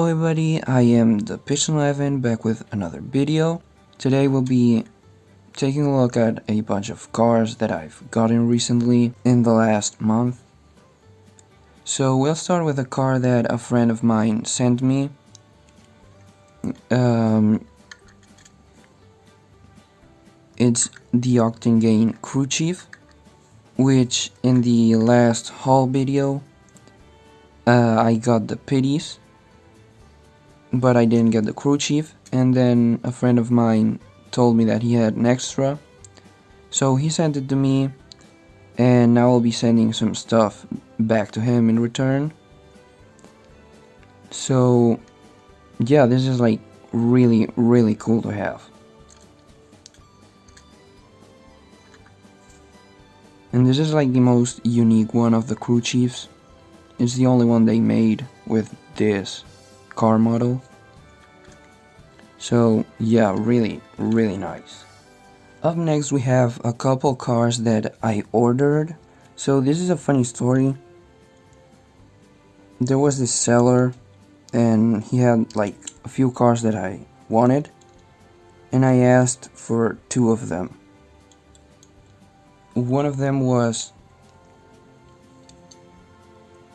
everybody, I am the Piston 11 back with another video. Today we'll be taking a look at a bunch of cars that I've gotten recently in the last month. So we'll start with a car that a friend of mine sent me. It's the Octane Crew Chief, which in the last haul video I got the pitties, but I didn't get the crew chief, and then a friend of mine told me that he had an extra, so he sent it to me, and now I'll be sending some stuff back to him in return. So yeah, this is like really cool to have. And this is like the most unique one of the crew chiefs. It's the only one they made with this car model. So yeah, really nice. Up next we have a couple cars that I ordered. So this is a funny story. There was this seller and he had like a few cars that I wanted, and I asked for two of them. One of them was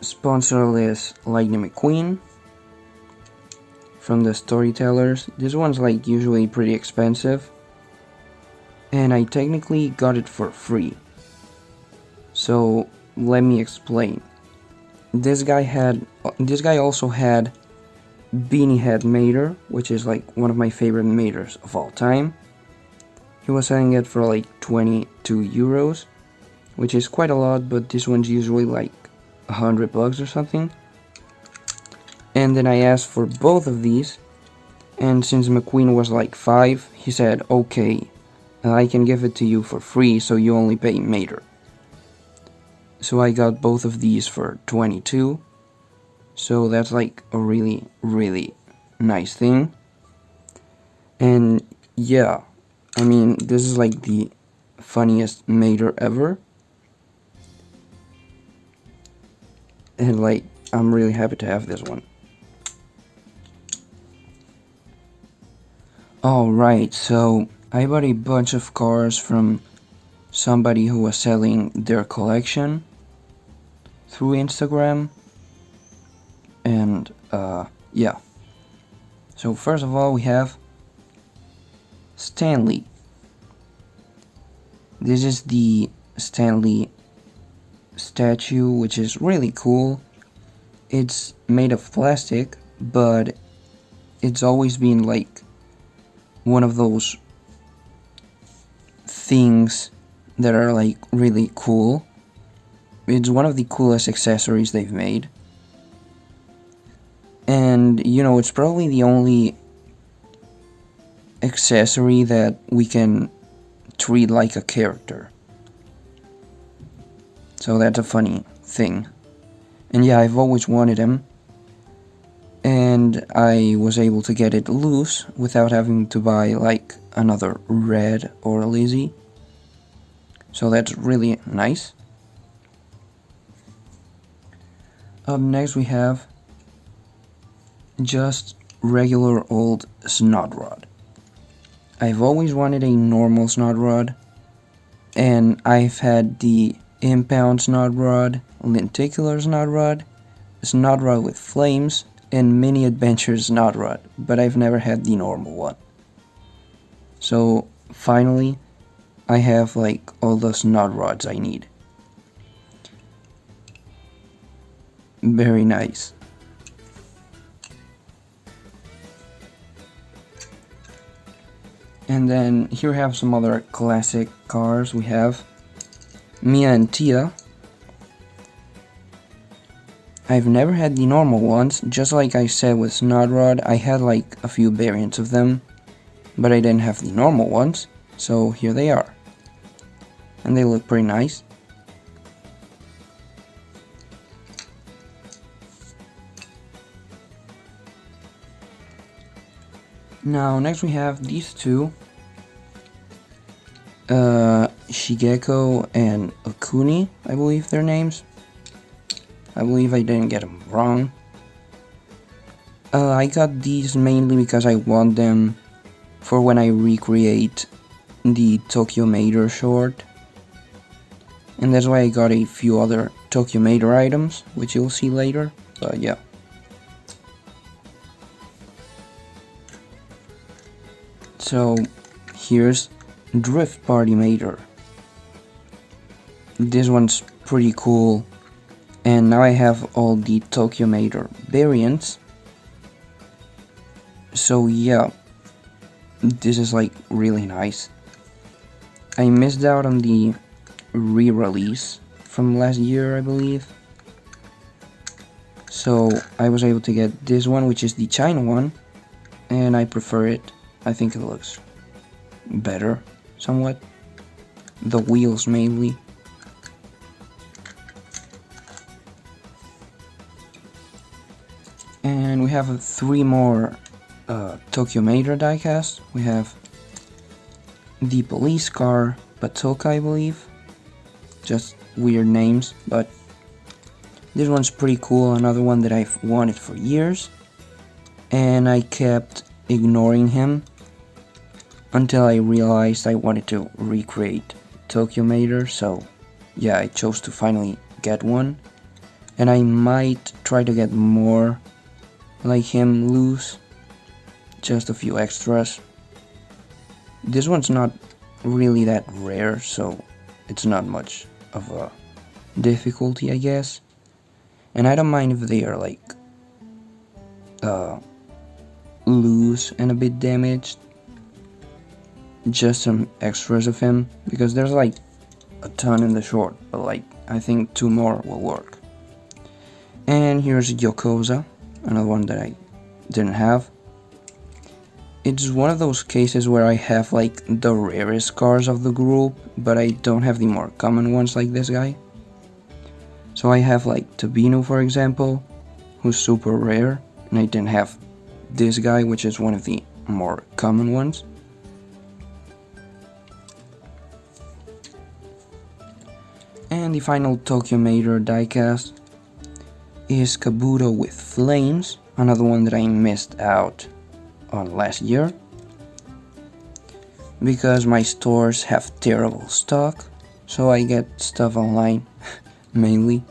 sponsorless Lightning McQueen from the Storytellers. This one's like usually pretty expensive, and I technically got it for free. So let me explain. This guy also had Beanie Head Mater, which is like one of my favorite Maters of all time. He was selling it for like 22 euros, which is quite a lot, but this one's usually like $100 or something. And then I asked for both of these, and since McQueen was like 5, he said, okay, I can give it to you for free, so you only pay Mater. So I got both of these for 22, so that's like a really nice thing. And yeah, I mean, this is like the funniest Mater ever. And like, I'm really happy to have this one. Alright, so I bought a bunch of cars from somebody who was selling their collection through Instagram. And yeah. So first of all we have Stanley. This is the Stanley statue, which is really cool. It's made of plastic, but it's always been like one of those things that are like really cool. It's one of the coolest accessories they've made. And you know, it's probably the only accessory that we can treat like a character. So that's a funny thing. And yeah, I've always wanted him, and I was able to get it loose without having to buy like another Red or Lizzie. So that's really nice. Up next we have just regular old Snodrod. I've always wanted a normal Snodrod, and I've had the Impound Snodrod, Lenticular Snodrod, Snodrod with Flames, and Mini Adventures Snodrod, but I've never had the normal one. So finally, I have like all the Snodrods I need. Very nice. And then here we have some other classic cars. We have Mia and Tia. I've never had the normal ones. Just like I said with Snodrod, I had like a few variants of them, but I didn't have the normal ones, so here they are. And they look pretty nice. Now next we have these two, Shigeko and Okuni, I believe their names. I believe I didn't get them wrong. I got these mainly because I want them for when I recreate the Tokyo Mater short. And that's why I got a few other Tokyo Mater items, which you'll see later, but yeah. So here's Drift Party Mater. This one's pretty cool, and now I have all the Tokyo Mater variants. So yeah, this is like really nice. I missed out on the re-release from last year, I believe. So I was able to get this one, which is the China one, and I prefer it. I think it looks better, somewhat. The wheels mainly. And we have 3 more Tokyo Mater diecast. We have the police car Patoka, I believe. Just weird names, but this one's pretty cool. Another one that I've wanted for years, and I kept ignoring him until I realized I wanted to recreate Tokyo Mater. So yeah, I chose to finally get one, and I might try to get more like him loose, just a few extras. This one's not really that rare, so it's not much of a difficulty, I guess. And I don't mind if they are like loose and a bit damaged. Just some extras of him, because there's like a ton in the short, but like I think 2 more will work. And here's Yokoza, another one that I didn't have. It's one of those cases where I have like the rarest cars of the group, but I don't have the more common ones like this guy. So I have like Tobino, for example, who's super rare, and I didn't have this guy, which is one of the more common ones. And the final Tokyo Mater diecast is Kabuto with Flames, another one that I missed out on last year because my stores have terrible stock, so I get stuff online mainly.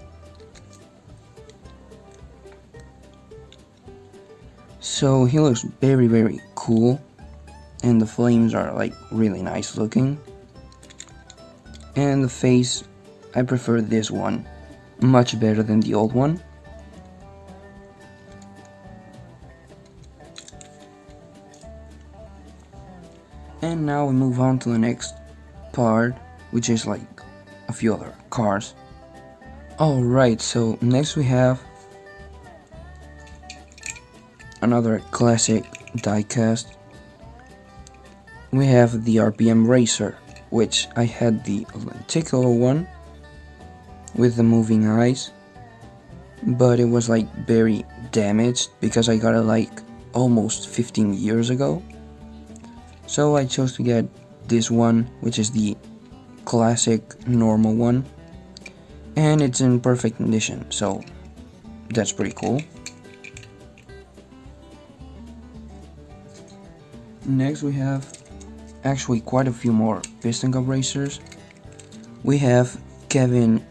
So he looks very cool, and the flames are like really nice looking. And the face, I prefer this one much better than the old one. And now we move on to the next part, which is like a few other cars. Alright, so next we have another classic diecast. We have the RPM Racer, which I had the lenticular one with the moving eyes, but it was like very damaged because I got it like almost 15 years ago. So I chose to get this one, which is the classic normal one, and it's in perfect condition, so that's pretty cool. Next we have actually quite a few more Piston Cup racers. We have Kevin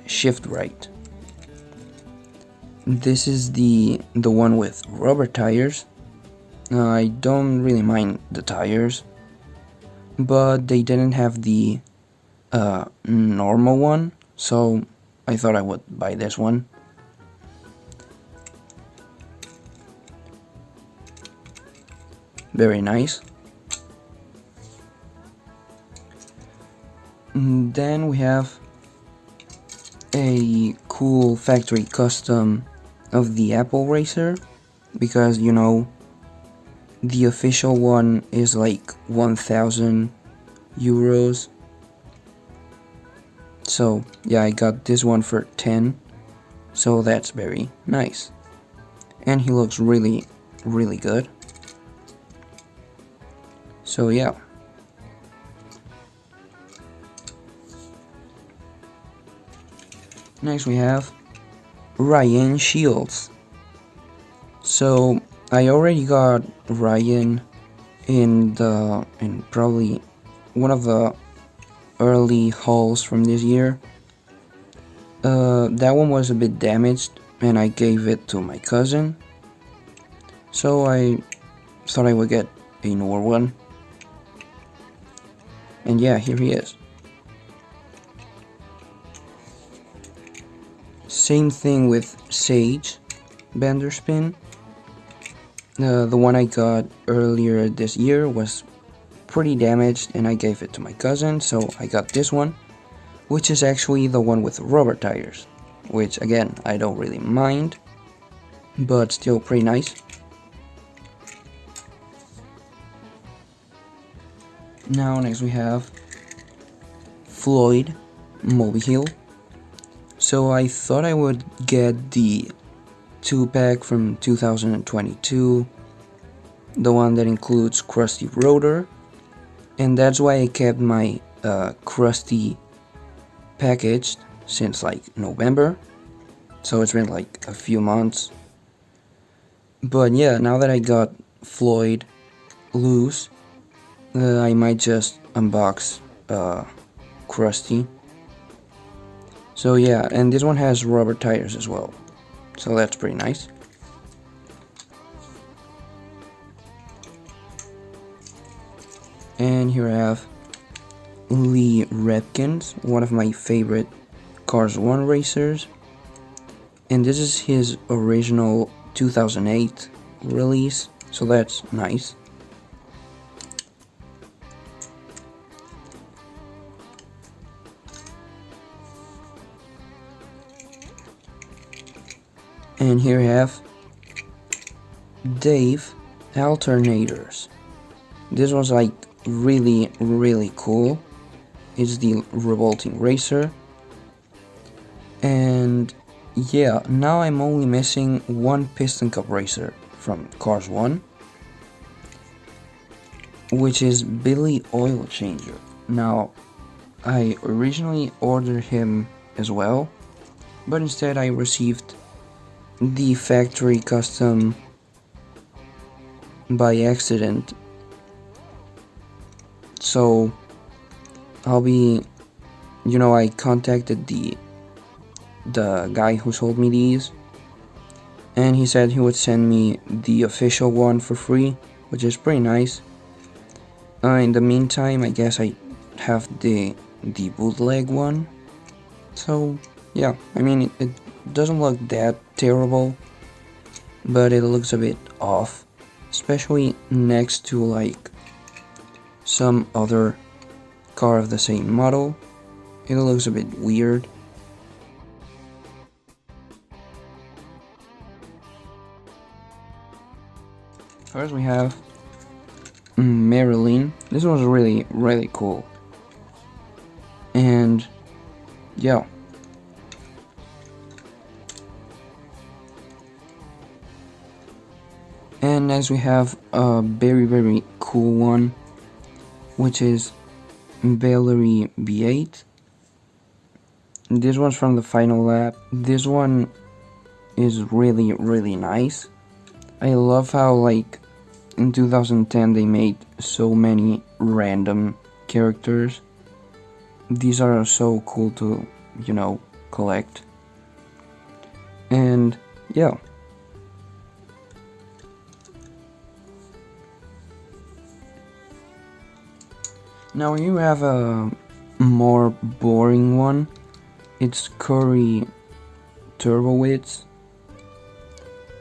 Shift Right. This is the one with rubber tires. I don't really mind the tires, but they didn't have the normal one, so I thought I would buy this one. Very nice. And then we have a cool factory custom of the Apple Racer, because you know the official one is like 1,000 euros. So yeah, I got this one for 10, so that's very nice. And he looks really good. So yeah. Next we have Ryan Shields. So I already got Ryan in probably one of the early hauls from this year. That one was a bit damaged and I gave it to my cousin. So I thought I would get a newer one. And yeah, here he is. Same thing with Sage Banderspin. The one I got earlier this year was pretty damaged and I gave it to my cousin, so I got this one, which is actually the one with rubber tires, which again, I don't really mind, but still pretty nice. Now next we have Floyd Mobile. So I thought I would get the 2-pack from 2022, the one that includes Krusty Rotor, and that's why I kept my Krusty packaged since like November, so it's been like a few months. But yeah, now that I got Floyd loose, I might just unbox Krusty. So yeah, and this one has rubber tires as well, so that's pretty nice. And here I have Lee Repkins, one of my favorite Cars 1 racers, and this is his original 2008 release, so that's nice. And here we have Dave Alternators. This was like really cool. It's the Revolting Racer. And yeah, now I'm only missing one Piston Cup racer from Cars 1, which is Billy Oil Changer. Now, I originally ordered him as well, but instead I received the factory custom by accident. So I contacted the guy who sold me these, and he said he would send me the official one for free, which is pretty nice. In the meantime, I guess I have the bootleg one. So yeah, I mean it doesn't look that terrible, but it looks a bit off, especially next to like some other car of the same model. It looks a bit weird. First we have Marilyn. This one's really cool. And yeah. And next we have a very cool one, which is Valerie B8. This one's from the final lap. This one is really nice. I love how like in 2010 they made so many random characters. These are so cool to, collect. And yeah. Now you have a more boring one. It's Curry Turbowitz.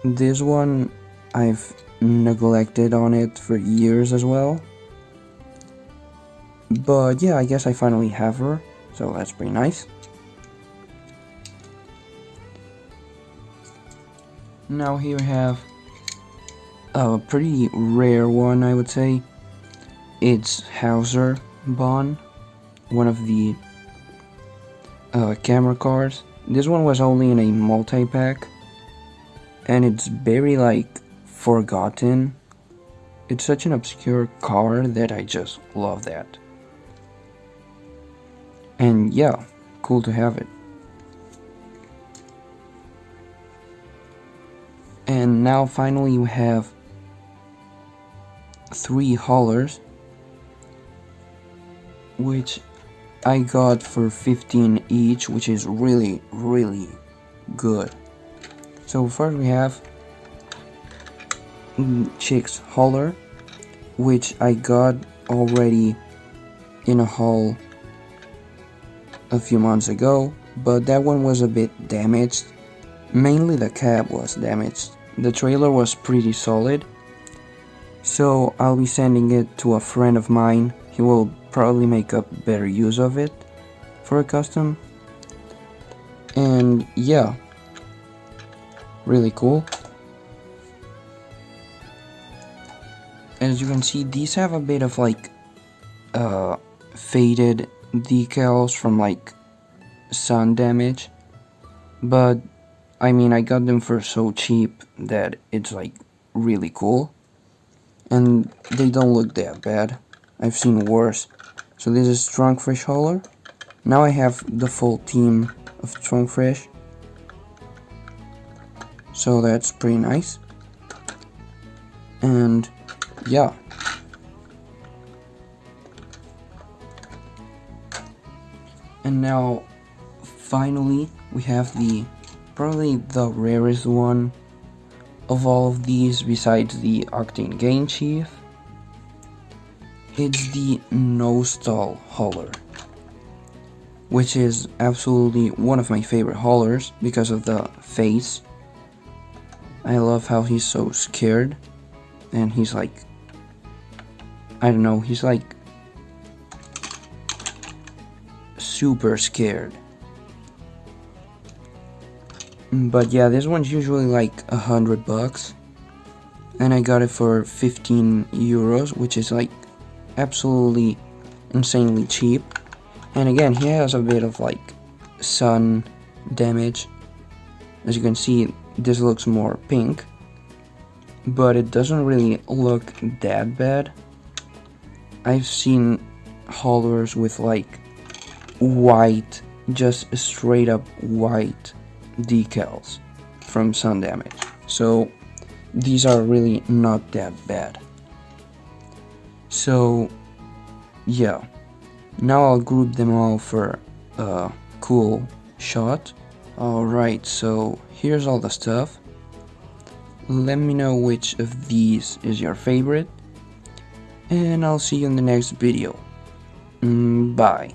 This one I've neglected on it for years as well. But yeah, I guess I finally have her, so that's pretty nice. Now here we have a pretty rare one, I would say. It's Hauser Bon, one of the camera cars. This one was only in a multi-pack, and it's very like forgotten. It's such an obscure car that I just love that. And yeah, cool to have it. And now finally we have 3 haulers, which I got for 15 each, which is really good. So first we have Chick's hauler, which I got already in a haul a few months ago, but that one was a bit damaged. Mainly the cab was damaged. The trailer was pretty solid, so I'll be sending it to a friend of mine. He will probably make a better use of it for a custom. And yeah, really cool. As you can see, these have a bit of like faded decals from like sun damage, but I mean, I got them for so cheap that it's like really cool, and they don't look that bad. I've seen worse. So this is Trunk Fresh hauler. Now I have the full team of Trunk Fresh, so that's pretty nice. And yeah, and now finally we have probably the rarest one of all of these besides the Octane Gain Chief. It's the No Stall hauler, which is absolutely one of my favorite haulers because of the face. I love how he's so scared, and he's like, I don't know, he's like super scared. But yeah, this one's usually like $100, and I got it for 15 euros, which is like absolutely insanely cheap. And again, he has a bit of like sun damage. As you can see, this looks more pink, but it doesn't really look that bad. I've seen haulers with like white, just straight up white decals from sun damage, so these are really not that bad. So yeah, now I'll group them all for a cool shot. Alright, so here's all the stuff. Let me know which of these is your favorite, and I'll see you in the next video. Bye.